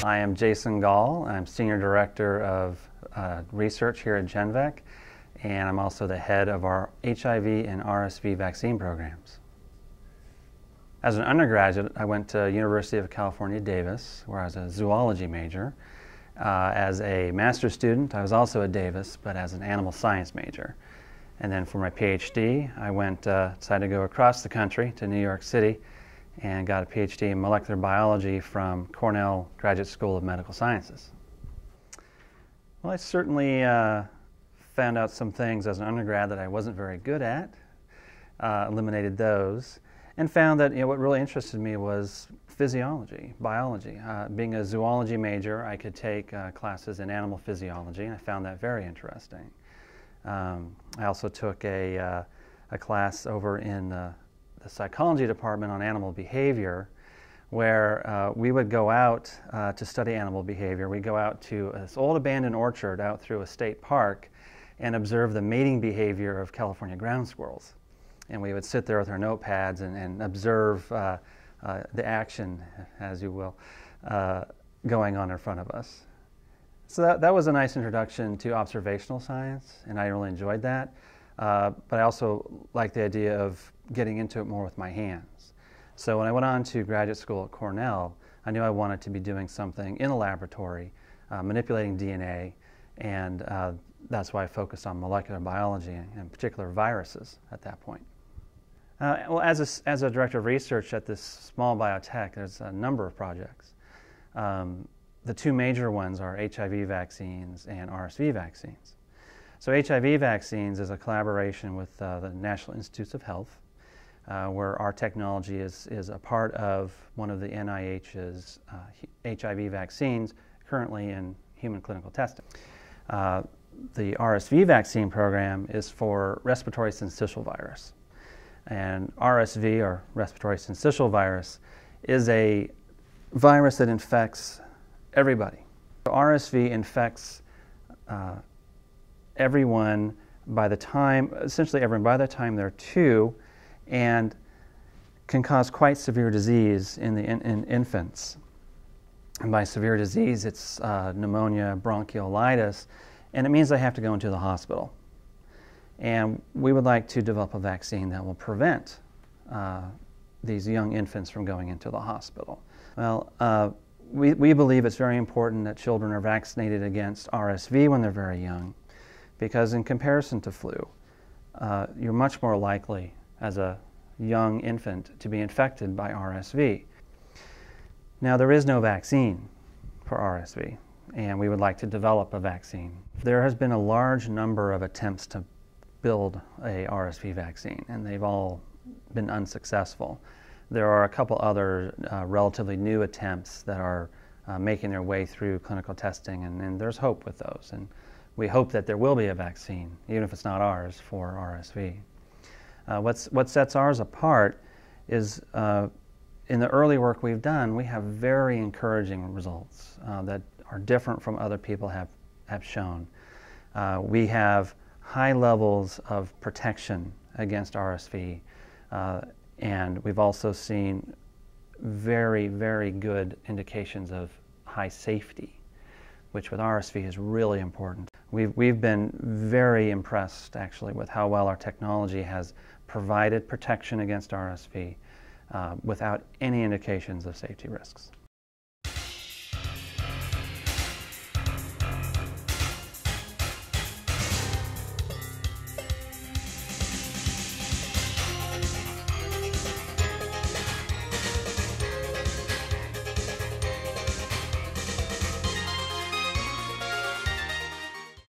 I am Jason Gall. I'm Senior Director of Research here at GenVec, and I'm also the head of our HIV and RSV vaccine programs. As an undergraduate, I went to University of California, Davis, where I was a zoology major. As a master's student, I was also at Davis, but as an animal science major. And then for my Ph.D., I decided to go across the country to New York City and got a Ph.D. in molecular biology from Cornell Graduate School of Medical Sciences. Well, I certainly found out some things as an undergrad that I wasn't very good at, eliminated those, and found that what really interested me was physiology, biology. Being a zoology major, I could take classes in animal physiology, and I found that very interesting. I also took a class over in the psychology department on animal behavior, where we would go out to study animal behavior. We'd go out to this old abandoned orchard out through a state park and observe the mating behavior of California ground squirrels. And we would sit there with our notepads and observe the action, as you will, going on in front of us. So that was a nice introduction to observational science, and I really enjoyed that. But I also liked the idea of getting into it more with my hands. So when I went on to graduate school at Cornell, I knew I wanted to be doing something in a laboratory, manipulating DNA, and that's why I focused on molecular biology, and in particular viruses at that point. Well, as a director of research at this small biotech, there's a number of projects. The two major ones are HIV vaccines and RSV vaccines. So HIV vaccines is a collaboration with the National Institutes of Health, where our technology is a part of one of the NIH's HIV vaccines currently in human clinical testing. The RSV vaccine program is for respiratory syncytial virus. And RSV, or respiratory syncytial virus, is a virus that infects everybody. So RSV infects everyone essentially everyone by the time they're 2, and can cause quite severe disease in infants. And by severe disease, it's pneumonia, bronchiolitis, and it means they have to go into the hospital. And we would like to develop a vaccine that will prevent these young infants from going into the hospital. Well, we believe it's very important that children are vaccinated against RSV when they're very young, because in comparison to flu, you're much more likely as a young infant to be infected by RSV. Now, there is no vaccine for RSV, and we would like to develop a vaccine. There has been a large number of attempts to build a RSV vaccine, and they've all been unsuccessful. There are a couple other relatively new attempts that are making their way through clinical testing, and there's hope with those. And we hope that there will be a vaccine, even if it's not ours, for RSV. What sets ours apart is in the early work we've done, we have very encouraging results that are different from other people have shown. We have high levels of protection against RSV, and we've also seen very, very good indications of high safety, which with RSV is really important. We've been very impressed, actually, with how well our technology has provided protection against RSV without any indications of safety risks.